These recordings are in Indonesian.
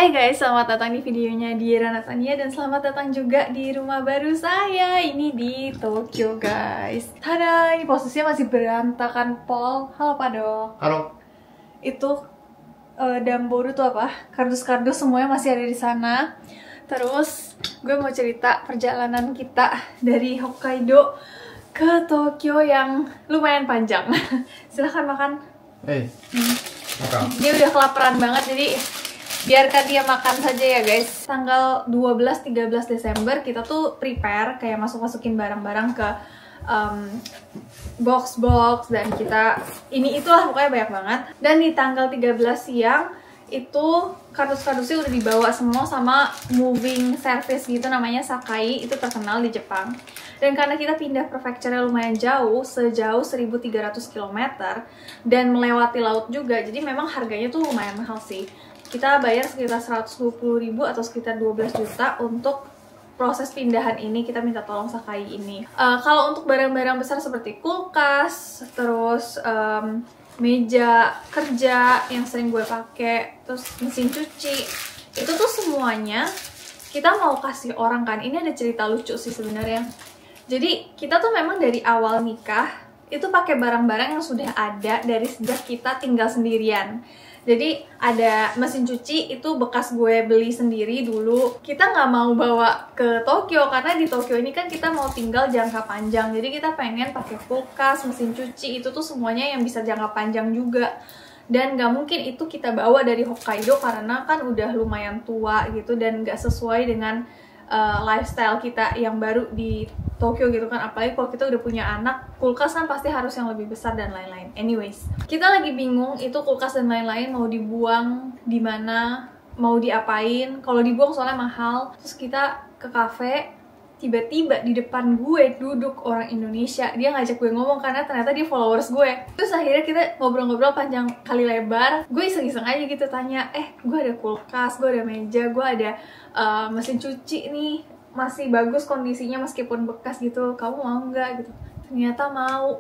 Hai guys, selamat datang di videonya Diera Natania dan selamat datang juga di rumah baru saya. Ini di Tokyo guys. Tada, ini posisinya masih berantakan pol. Halo Padok. Halo. Itu Damboru tuh apa? Kardus-kardus semuanya masih ada di sana. Terus gue mau cerita perjalanan kita dari Hokkaido ke Tokyo yang lumayan panjang. Silahkan makan. Makan. Dia udah kelaparan banget, jadi biarkan dia makan saja ya guys. Tanggal 12-13 Desember kita tuh prepare kayak masukin barang-barang ke box-box dan kita itulah pokoknya banyak banget. Dan di tanggal 13 siang itu kardus-kardusnya udah dibawa semua sama moving service gitu, namanya Sakai, itu terkenal di Jepang. Dan karena kita pindah prefecture-nya lumayan jauh, sejauh 1300 km dan melewati laut juga, jadi memang harganya tuh lumayan mahal sih. Kita bayar sekitar 120.000 atau sekitar 12 juta untuk proses pindahan ini. Kita minta tolong Sakai ini. Kalau untuk barang-barang besar seperti kulkas, terus meja kerja yang sering gue pakai, terus mesin cuci, itu tuh semuanya kita mau kasih orang kan. Ini ada cerita lucu sih sebenarnya. Jadi kita tuh memang dari awal nikah itu pakai barang-barang yang sudah ada dari sejak kita tinggal sendirian. Jadi ada mesin cuci itu bekas gue beli sendiri dulu. Kita nggak mau bawa ke Tokyo karena di Tokyo ini kan kita mau tinggal jangka panjang. Jadi kita pengen pakai kulkas, mesin cuci, itu tuh semuanya yang bisa jangka panjang juga. Dan nggak mungkin itu kita bawa dari Hokkaido karena kan udah lumayan tua gitu dan nggak sesuai dengan lifestyle kita yang baru di Tokyo gitu kan. Apalagi kalau kita udah punya anak, kulkas kan pasti harus yang lebih besar dan lain-lain. Anyways, kita lagi bingung itu kulkas dan lain-lain mau dibuang di mana, mau diapain. Kalau dibuang soalnya mahal. Terus kita ke cafe, tiba-tiba di depan gue duduk orang Indonesia. Dia ngajak gue ngomong karena ternyata dia followers gue. Terus akhirnya kita ngobrol-ngobrol panjang kali lebar. Gue iseng-iseng aja gitu tanya, gue ada kulkas, gue ada meja, gue ada mesin cuci nih, masih bagus kondisinya meskipun bekas gitu, kamu mau nggak gitu. Ternyata mau.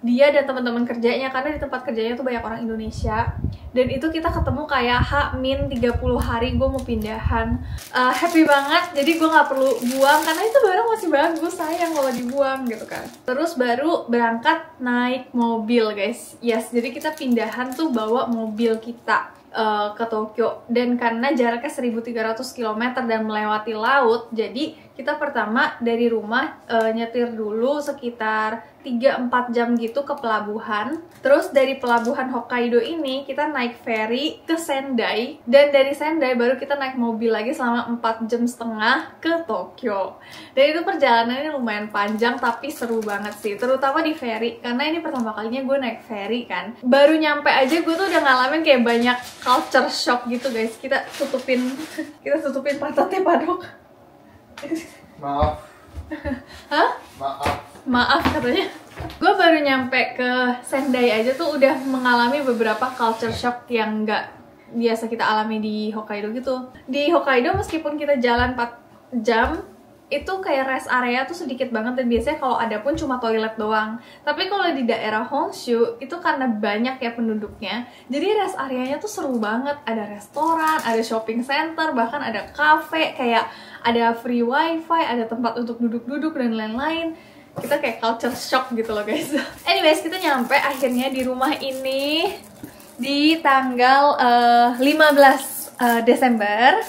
Dia dan teman-teman kerjanya, karena di tempat kerjanya tuh banyak orang Indonesia. Dan itu kita ketemu kayak H-30 hari gue mau pindahan. Happy banget, jadi gue nggak perlu buang karena itu barang masih bagus, sayang kalau dibuang gitu kan. Terus baru berangkat naik mobil guys. Yes, jadi kita pindahan tuh bawa mobil kita ke Tokyo. Dan karena jaraknya 1300 km dan melewati laut, jadi kita pertama dari rumah nyetir dulu sekitar 3-4 jam gitu ke pelabuhan. Terus dari pelabuhan Hokkaido ini kita naik ferry ke Sendai. Dan dari Sendai baru kita naik mobil lagi selama 4,5 jam ke Tokyo. Dan itu perjalanannya lumayan panjang tapi seru banget sih. Terutama di ferry, karena ini pertama kalinya gue naik ferry kan. Baru nyampe aja gue tuh udah ngalamin kayak banyak culture shock gitu guys. Kita tutupin pantatnya Padok. Maaf. Hah? Maaf katanya. Gue baru nyampe ke Sendai aja tuh udah mengalami beberapa culture shock yang nggak biasa kita alami di Hokkaido gitu. Di Hokkaido meskipun kita jalan 4 jam, itu kayak rest area tuh sedikit banget dan biasanya kalau ada pun cuma toilet doang. Tapi kalau di daerah Honshu itu karena banyak ya penduduknya, jadi rest areanya tuh seru banget. Ada restoran, ada shopping center, bahkan ada cafe, kayak ada free wifi, ada tempat untuk duduk-duduk dan lain-lain. Kita kayak culture shock gitu loh guys. Anyways, kita nyampe akhirnya di rumah ini di tanggal 15 Desember.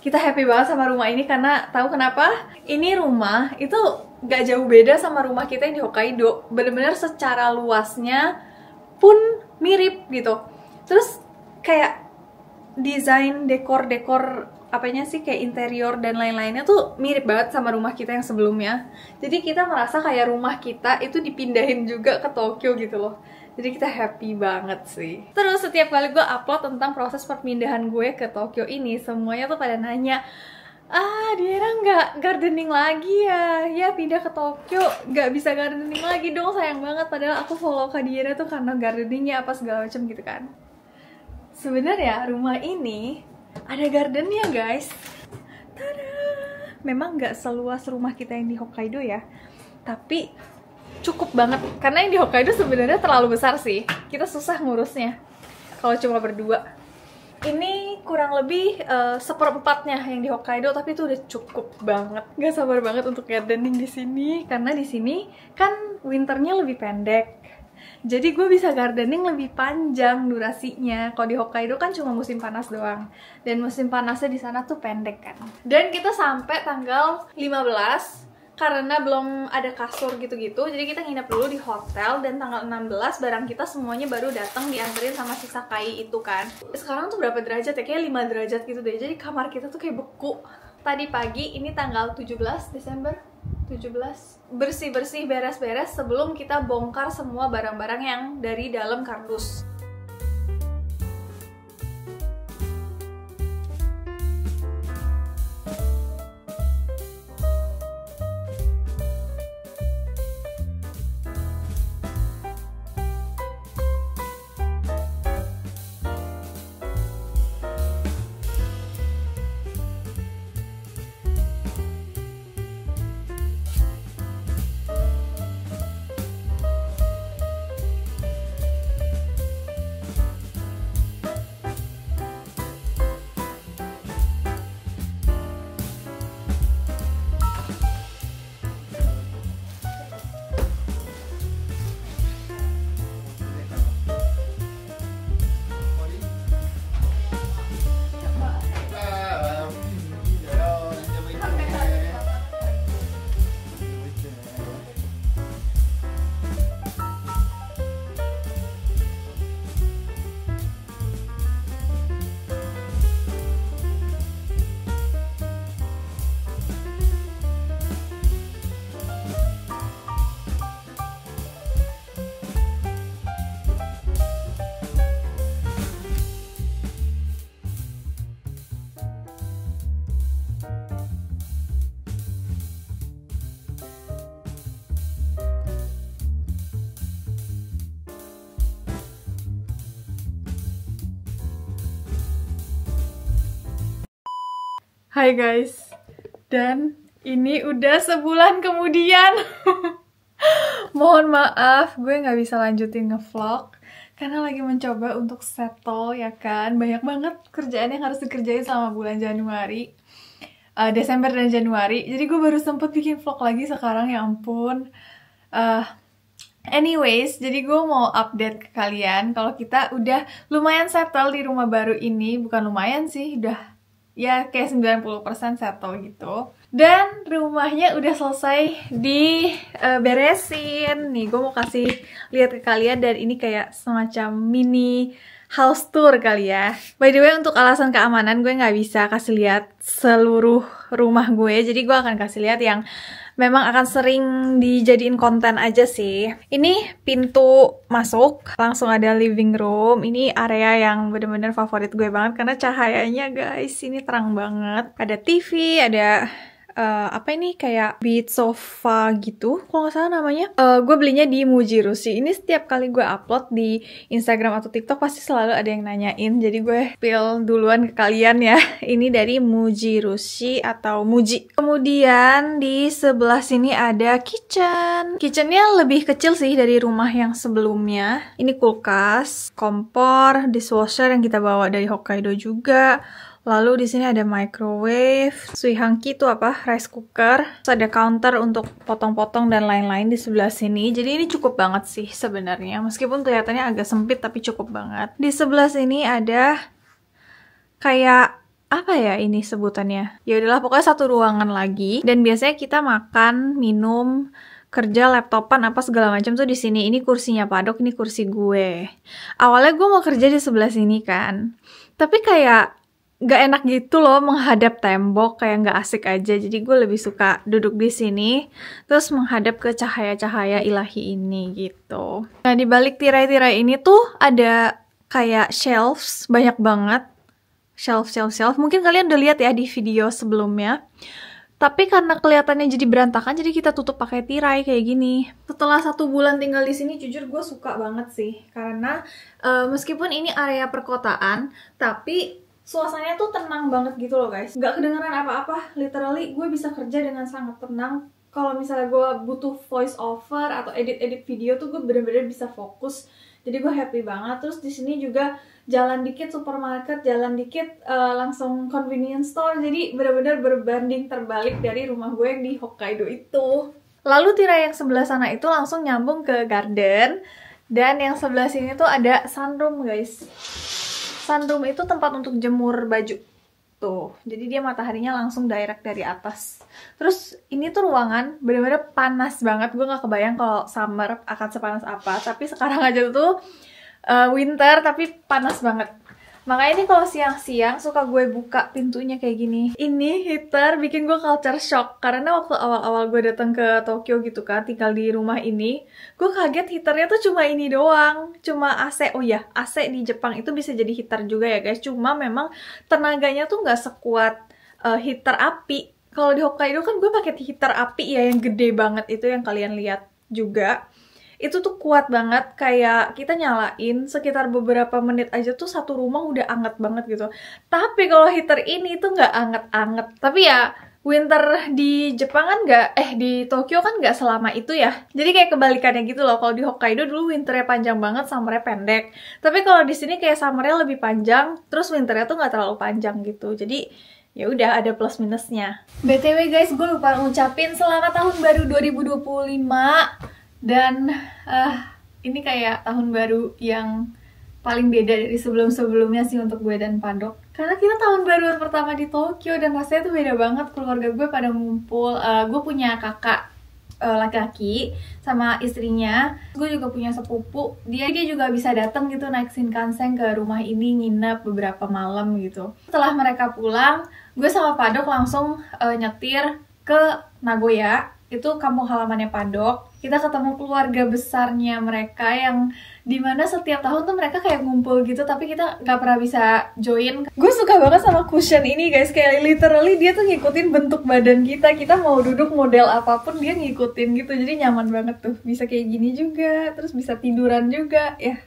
Kita happy banget sama rumah ini karena tahu kenapa? Ini rumah itu gak jauh beda sama rumah kita yang di Hokkaido. Bener-bener secara luasnya pun mirip gitu. Terus kayak desain dekor-dekor apanya sih, kayak interior dan lain-lainnya tuh mirip banget sama rumah kita yang sebelumnya. Jadi kita merasa kayak rumah kita itu dipindahin juga ke Tokyo gitu loh. Jadi kita happy banget sih. Terus setiap kali gue upload tentang proses perpindahan gue ke Tokyo ini, semuanya tuh pada nanya, Diera nggak gardening lagi ya? Ya pindah ke Tokyo nggak bisa gardening lagi dong, sayang banget. Padahal aku follow Kak Diera tuh karena gardeningnya apa segala macam gitu kan. Sebenarnya rumah ini ada gardennya guys. Tada! Memang nggak seluas rumah kita yang di Hokkaido ya, tapi cukup banget. Karena yang di Hokkaido sebenarnya terlalu besar sih. Kita susah ngurusnya kalau cuma berdua. Ini kurang lebih seperempatnya yang di Hokkaido, tapi itu udah cukup banget. Gak sabar banget untuk gardening di sini karena di sini kan winternya lebih pendek. Jadi gue bisa gardening lebih panjang durasinya. Kalau di Hokkaido kan cuma musim panas doang. Dan musim panasnya di sana tuh pendek kan. Dan kita sampai tanggal 15 karena belum ada kasur gitu-gitu. Jadi kita nginep dulu di hotel dan tanggal 16 barang kita semuanya baru datang dianterin sama si Sakai itu kan. Sekarang tuh berapa derajat ya? Kayak 5 derajat gitu deh. Jadi kamar kita tuh kayak beku. Tadi pagi, ini tanggal 17 Desember 17, bersih-bersih, beres-beres sebelum kita bongkar semua barang-barang yang dari dalam kardus. Hai guys, dan ini udah sebulan kemudian. Mohon maaf, gue nggak bisa lanjutin ngevlog karena lagi mencoba untuk settle ya kan. Banyak banget kerjaan yang harus dikerjain selama bulan Januari, Desember dan Januari. Jadi gue baru sempet bikin vlog lagi sekarang, ya ampun. Anyways, jadi gue mau update ke kalian kalau kita udah lumayan settle di rumah baru ini. Bukan lumayan sih, udah ya kayak 90% settle gitu. Dan rumahnya udah selesai diberesin. Nih gue mau kasih lihat ke kalian, dan ini kayak semacam mini house tour kali ya. By the way, untuk alasan keamanan gue nggak bisa kasih lihat seluruh rumah gue. Jadi gue akan kasih lihat yang memang akan sering dijadiin konten aja sih. Ini pintu masuk, langsung ada living room. Ini area yang bener-bener favorit gue banget karena cahayanya guys, ini terang banget. Ada TV, ada apa ini, kayak beach sofa gitu kalau nggak salah namanya. Gue belinya di Mujirushi. Ini setiap kali gue upload di Instagram atau TikTok pasti selalu ada yang nanyain, jadi gue spill duluan ke kalian ya. Ini dari Mujirushi atau Muji. Kemudian di sebelah sini ada kitchennya lebih kecil sih dari rumah yang sebelumnya. Ini kulkas, kompor, dishwasher yang kita bawa dari Hokkaido juga. Lalu di sini ada microwave, suihanki itu apa? Rice cooker. Terus ada counter untuk potong-potong dan lain-lain di sebelah sini. Jadi ini cukup banget sih sebenarnya. Meskipun kelihatannya agak sempit tapi cukup banget. Di sebelah sini ada kayak apa ya ini sebutannya? Ya udahlah, pokoknya satu ruangan lagi. Dan biasanya kita makan, minum, kerja, laptopan, apa segala macam tuh di sini. Ini kursinya Padok, ini kursi gue. Awalnya gue mau kerja di sebelah sini kan. Tapi kayak gak enak gitu loh menghadap tembok, kayak gak asik aja. Jadi gue lebih suka duduk di sini terus menghadap ke cahaya-cahaya ilahi ini gitu. Nah, di balik tirai-tirai ini tuh ada kayak shelves, banyak banget shelf. Mungkin kalian udah lihat ya di video sebelumnya. Tapi karena kelihatannya jadi berantakan, jadi kita tutup pakai tirai kayak gini. Setelah 1 bulan tinggal di sini, jujur gue suka banget sih. Karena meskipun ini area perkotaan, tapi suasananya tuh tenang banget gitu loh guys. Gak kedengeran apa-apa. Literally gue bisa kerja dengan sangat tenang. Kalau misalnya gue butuh voice over atau edit video tuh gue bener-bener bisa fokus. Jadi gue happy banget. Terus di sini juga jalan dikit supermarket, jalan dikit langsung convenience store. Jadi benar-benar berbanding terbalik dari rumah gue yang di Hokkaido itu. Lalu tirai yang sebelah sana itu langsung nyambung ke garden, dan yang sebelah sini tuh ada sunroom guys. Sunroom itu tempat untuk jemur baju tuh, jadi dia mataharinya langsung direct dari atas. Terus ini tuh ruangan bener-bener panas banget. Gue gak kebayang kalau summer akan sepanas apa, tapi sekarang aja tuh winter tapi panas banget. Makanya ini kalau siang-siang suka gue buka pintunya kayak gini. Ini heater bikin gue culture shock, karena waktu awal-awal gue datang ke Tokyo gitu kan, tinggal di rumah ini, gue kaget heaternya tuh cuma ini doang, cuma AC. Oh ya, AC di Jepang itu bisa jadi heater juga ya guys, cuma memang tenaganya tuh nggak sekuat heater api. Kalau di Hokkaido kan gue pakai heater api ya, yang gede banget itu yang kalian lihat juga. Itu tuh kuat banget, kayak kita nyalain sekitar beberapa menit aja tuh satu rumah udah anget banget gitu. Tapi kalau heater ini tuh nggak anget-anget. Tapi ya winter di Jepang kan di Tokyo kan nggak selama itu ya. Jadi kayak kebalikannya gitu loh. Kalau di Hokkaido dulu winternya panjang banget, summernya pendek. Tapi kalau di sini kayak summernya lebih panjang, terus winternya tuh nggak terlalu panjang gitu. Jadi ya udah ada plus minusnya. BTW guys, gue lupa ngucapin selamat tahun baru 2025. Dan ini kayak tahun baru yang paling beda dari sebelum-sebelumnya sih untuk gue dan Padok. Karena kita tahun baru pertama di Tokyo dan rasanya tuh beda banget. Keluarga gue pada ngumpul. Gue punya kakak laki-laki sama istrinya. Gue juga punya sepupu. Dia juga bisa datang gitu naik Shinkansen ke rumah ini, nginep beberapa malam gitu. Setelah mereka pulang, gue sama Padok langsung nyetir ke Nagoya. Itu kampung halamannya Padok. Kita ketemu keluarga besarnya mereka yang dimana setiap tahun tuh mereka kayak ngumpul gitu, tapi kita nggak pernah bisa join. Gue suka banget sama cushion ini guys, kayak literally dia tuh ngikutin bentuk badan kita. Kita mau duduk model apapun dia ngikutin gitu, jadi nyaman banget tuh. Bisa kayak gini juga, terus bisa tiduran juga, ya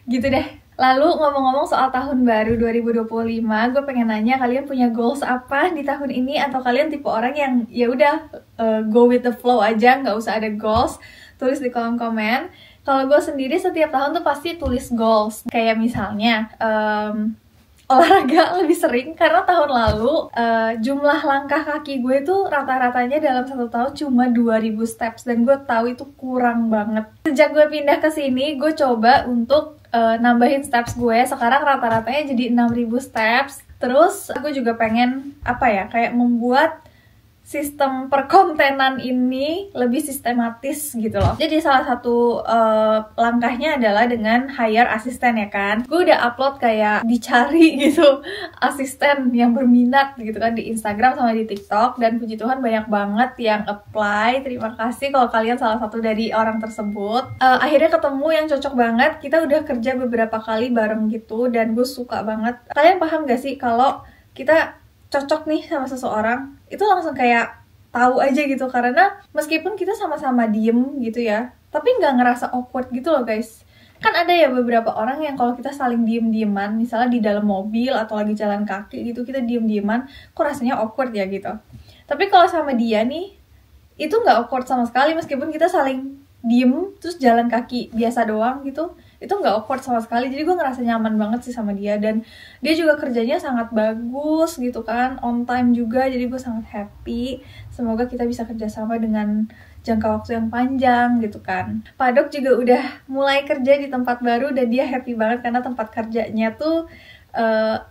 gitu deh. Lalu ngomong-ngomong soal tahun baru 2025, gue pengen nanya kalian punya goals apa di tahun ini, atau kalian tipe orang yang ya udah go with the flow aja, nggak usah ada goals? Tulis di kolom komen. Kalau gue sendiri setiap tahun tuh pasti tulis goals. Kayak misalnya olahraga lebih sering, karena tahun lalu jumlah langkah kaki gue tuh rata-ratanya dalam satu tahun cuma 2000 steps, dan gue tahu itu kurang banget. Sejak gue pindah ke sini, gue coba untuk nambahin steps gue. Sekarang rata-ratanya jadi 6000 steps. Terus gue juga pengen kayak membuat sistem perkontenan ini lebih sistematis gitu loh. Jadi salah satu langkahnya adalah dengan hire asisten ya kan. Gue udah upload kayak dicari gitu asisten yang berminat gitu kan di Instagram sama di TikTok, dan puji Tuhan banyak banget yang apply. Terima kasih kalau kalian salah satu dari orang tersebut. Akhirnya ketemu yang cocok banget. Kita udah kerja beberapa kali bareng gitu, dan gue suka banget. Kalian paham gak sih kalau kita cocok nih sama seseorang, itu langsung kayak tahu aja gitu, karena meskipun kita sama-sama diem gitu ya, tapi nggak ngerasa awkward gitu loh guys. Kan ada ya beberapa orang yang kalau kita saling diem-dieman, misalnya di dalam mobil atau lagi jalan kaki gitu, kita diem-dieman, kok rasanya awkward ya gitu. Tapi kalau sama dia nih, itu nggak awkward sama sekali, meskipun kita saling diem terus jalan kaki biasa doang gitu, itu nggak awkward sama sekali. Jadi gue ngerasa nyaman banget sih sama dia, dan dia juga kerjanya sangat bagus gitu kan, on time juga, jadi gue sangat happy. Semoga kita bisa kerjasama dengan jangka waktu yang panjang gitu kan. Padok juga udah mulai kerja di tempat baru, dan dia happy banget karena tempat kerjanya tuh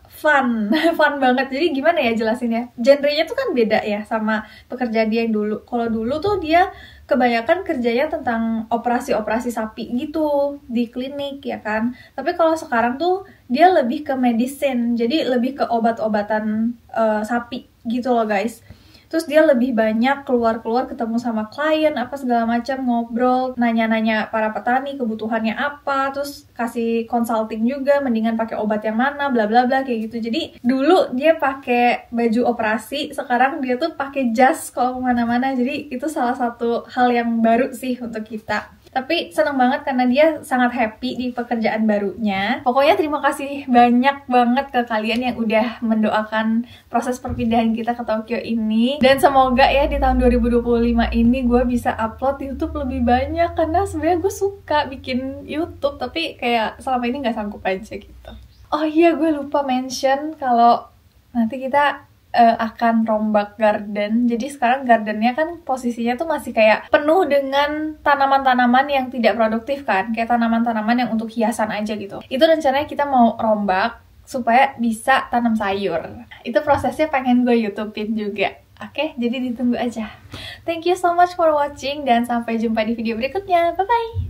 fun banget. Jadi gimana ya jelasinnya, genrenya tuh kan beda ya sama pekerjaan dia yang dulu. Kalau dulu tuh dia kebanyakan kerjanya tentang operasi-operasi sapi gitu di klinik ya kan. Tapi kalau sekarang tuh dia lebih ke medicine, jadi lebih ke obat-obatan sapi gitu loh guys. Terus dia lebih banyak keluar-keluar ketemu sama klien apa segala macam, ngobrol, nanya-nanya para petani kebutuhannya apa, terus kasih consulting juga mendingan pakai obat yang mana, bla bla bla kayak gitu. Jadi dulu dia pakai baju operasi, sekarang dia tuh pakai jas kalau kemana-mana. Jadi itu salah satu hal yang baru sih untuk kita. Tapi seneng banget karena dia sangat happy di pekerjaan barunya. Pokoknya terima kasih banyak banget ke kalian yang udah mendoakan proses perpindahan kita ke Tokyo ini. Dan semoga ya di tahun 2025 ini gue bisa upload YouTube lebih banyak, karena sebenarnya gue suka bikin YouTube, tapi kayak selama ini nggak sanggup aja gitu. Oh iya, gue lupa mention kalau nanti kita akan rombak garden. Jadi sekarang gardennya kan posisinya tuh masih kayak penuh dengan tanaman-tanaman yang tidak produktif kan, kayak tanaman-tanaman yang untuk hiasan aja gitu. Itu rencananya kita mau rombak supaya bisa tanam sayur. Itu prosesnya pengen gue YouTubein juga. Oke, jadi ditunggu aja. Thank you so much for watching dan sampai jumpa di video berikutnya. Bye bye.